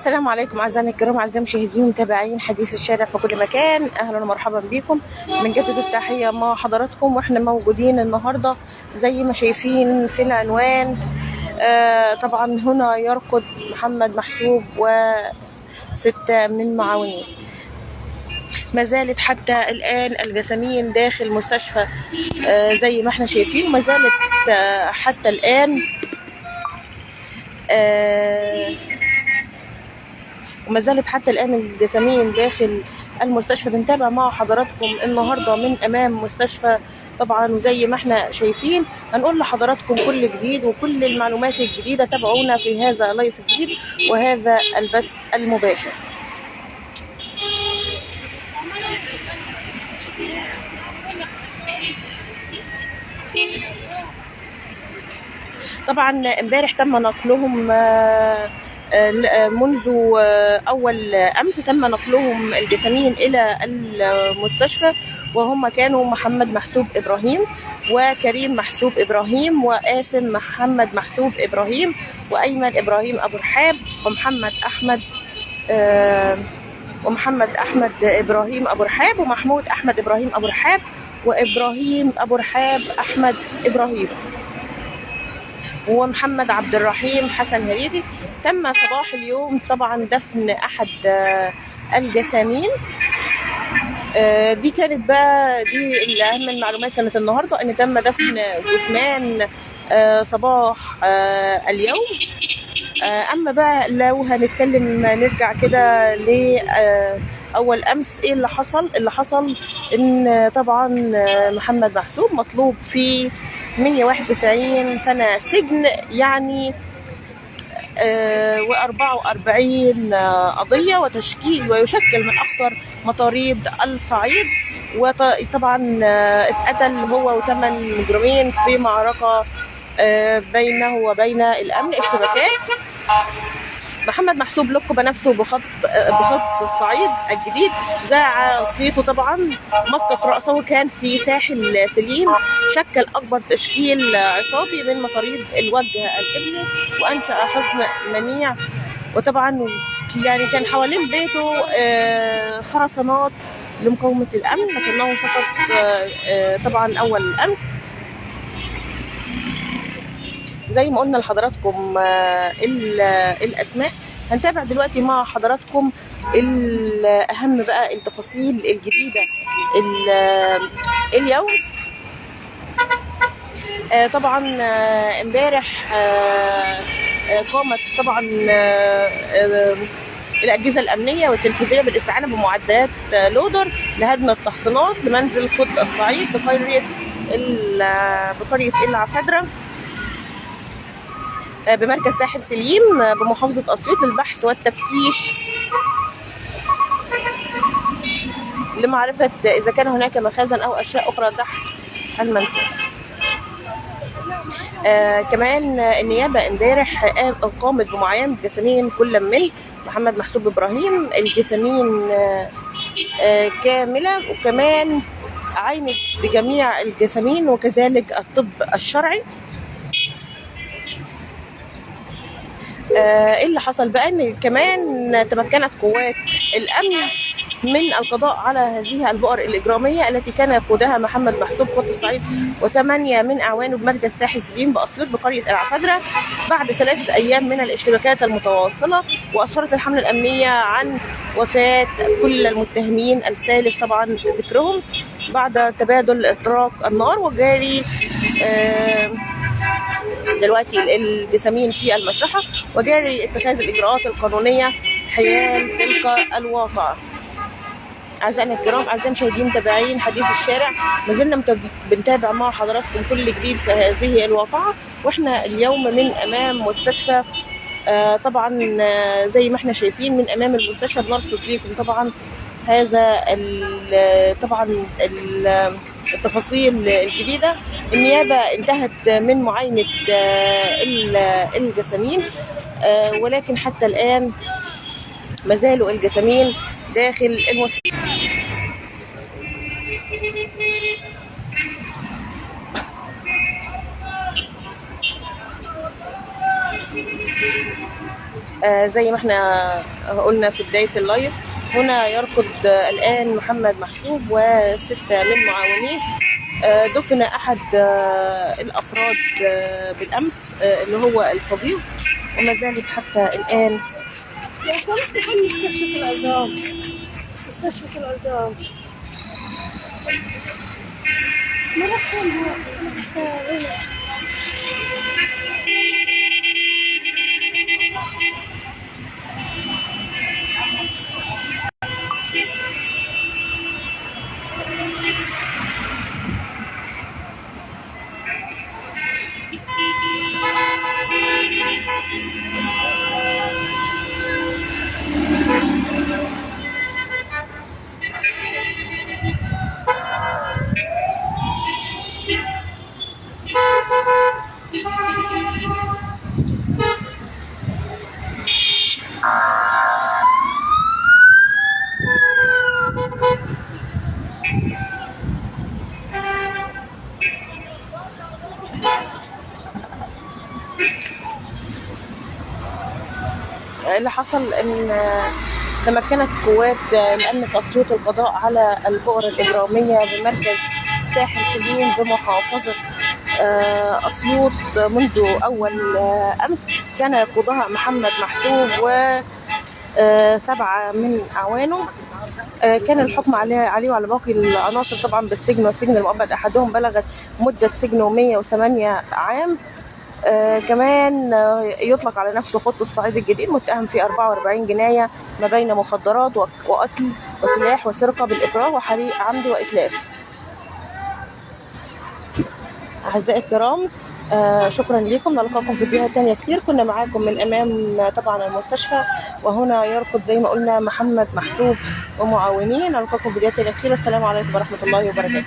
السلام عليكم اعزائنا الكرام، اعزائي المشاهدين ومتابعين حديث الشارع في كل مكان. اهلا ومرحبا بكم من جدة التحية مع حضراتكم، واحنا موجودين النهارده زي ما شايفين في العنوان. طبعا هنا يركض محمد محسوب وستة من معاونيه. ما زالت حتى الآن الجسامين داخل مستشفى زي ما احنا شايفين. ما زالت حتى الآن وما زالت حتى الآن الجسامين داخل المستشفى. بنتابع مع حضراتكم النهاردة من أمام مستشفى طبعا، وزي ما احنا شايفين هنقول لحضراتكم كل جديد وكل المعلومات الجديدة. تابعونا في هذا لايف جديد وهذا البث المباشر. طبعا امبارح تم نقلهم منذ أول أمس تم نقلهم الجسامين إلى المستشفى، وهم كانوا محمد محسوب إبراهيم وكريم محسوب إبراهيم وقاسم محمد محسوب إبراهيم وأيمن إبراهيم أبو رحاب ومحمد أحمد إبراهيم أبو رحاب ومحمود أحمد إبراهيم أبو رحاب وإبراهيم أبو رحاب أحمد إبراهيم ومحمد عبد الرحيم حسن هريدي. تم صباح اليوم طبعا دفن أحد الجسامين. دي كانت بقى دي أهم المعلومات كانت النهارده، إن تم دفن جثمان صباح اليوم. أما بقى لو هنتكلم نرجع كده لأول أمس، إيه اللي حصل؟ اللي حصل إن طبعا محمد محسوب مطلوب فيه 191 سنة سجن، يعني و44 قضية وتشكيل، ويشكل من أخطر مطاريد الصعيد. وطبعا اتقتل هو و8 مجرمين في معركة بينه وبين الأمن، اشتباكات. محمد محسوب لقب نفسه بخط الصعيد الجديد. ذاع صيته طبعا. مسقط رأسه كان في ساحل سليم. شكل أكبر تشكيل عصابي من مطاريد الوجه الإبلي، وأنشأ حصن منيع. وطبعا يعني كان حوالين بيته خرسانات لمقاومة الأمن، لكنه سقط طبعا أول أمس. زي ما قلنا لحضراتكم الأسماء. هنتابع دلوقتي مع حضراتكم الأهم بقى التفاصيل الجديدة اليوم. طبعا امبارح قامت طبعا الأجهزة الأمنية والتنفيذية بالاستعانة بمعدات لودر لهدم التحصينات لمنزل خط الصعيد بقرية العفدرة بمركز ساحل سليم بمحافظة أسيوط للبحث والتفتيش لمعرفة إذا كان هناك مخازن أو أشياء أخرى تحت المنزل. كمان النيابة امبارح قامت بمعاينة جسامين كل من محمد محسوب إبراهيم، الجسامين كاملة، وكمان عينت جميع الجسامين وكذلك الطب الشرعي. ايه اللي حصل بقى؟ ان كمان تمكنت قوات الامن من القضاء على هذه البؤر الاجراميه التي كان يقودها محمد محسوب خط الصعيد و8 من اعوانه بمركز ساحل سليم باسيوط بقريه العفدره بعد 3 ايام من الاشتباكات المتواصله. واسفرت الحمله الامنيه عن وفاه كل المتهمين السالف طبعا ذكرهم بعد تبادل اطراق النار. وجاري دلوقتي الجسامين في المشرحة، وجاري اتخاذ الإجراءات القانونية حيال تلك الواقعة. أعزائنا الكرام، أعزائي المشاهدين متابعين حديث الشارع، ما زلنا بنتابع مع حضراتكم كل جديد في هذه الواقعة. وإحنا اليوم من أمام مستشفى طبعا زي ما إحنا شايفين من أمام المستشفى بنرصد ليكم طبعا هذا طبعا التفاصيل الجديدة. النيابة انتهت من معاينة الجسامين، ولكن حتى الآن ما زالوا الجسامين داخل المستشفى. زي ما احنا قلنا في بداية اللايف. هنا يركض الآن محمد محسوب وستة من معاونيه. دفن أحد الأفراد بالأمس اللي هو الصديق، وما زالت حتى الآن. يا صرت في مستشفى العظام، مستشفى العظام. مرة هو اللي حصل ان تمكنت قوات الامن في اسيوط القضاء على البؤر الاجراميه بمركز ساحل سليم بمحافظه اسيوط منذ اول امس. كان يقودها محمد محسوب وسبعه من اعوانه. كان الحكم عليه وعلى باقي العناصر طبعا بالسجن والسجن المؤبد، احدهم بلغت مده سجنه 108 عام. كمان يطلق على نفسه خط الصعيد الجديد، متهم في 44 جناية ما بين مخدرات وقتل وسلاح وسرقة بالإكراه وحريق عمد وإتلاف. أعزائي الكرام، شكرا لكم، نلقاكم في فيديوهات تانية كتير. كنا معاكم من أمام طبعا المستشفى، وهنا يركض زي ما قلنا محمد محسوب ومعاونيه. نلقاكم في فيديوهات تانية كتير، والسلام عليكم ورحمة الله وبركاته.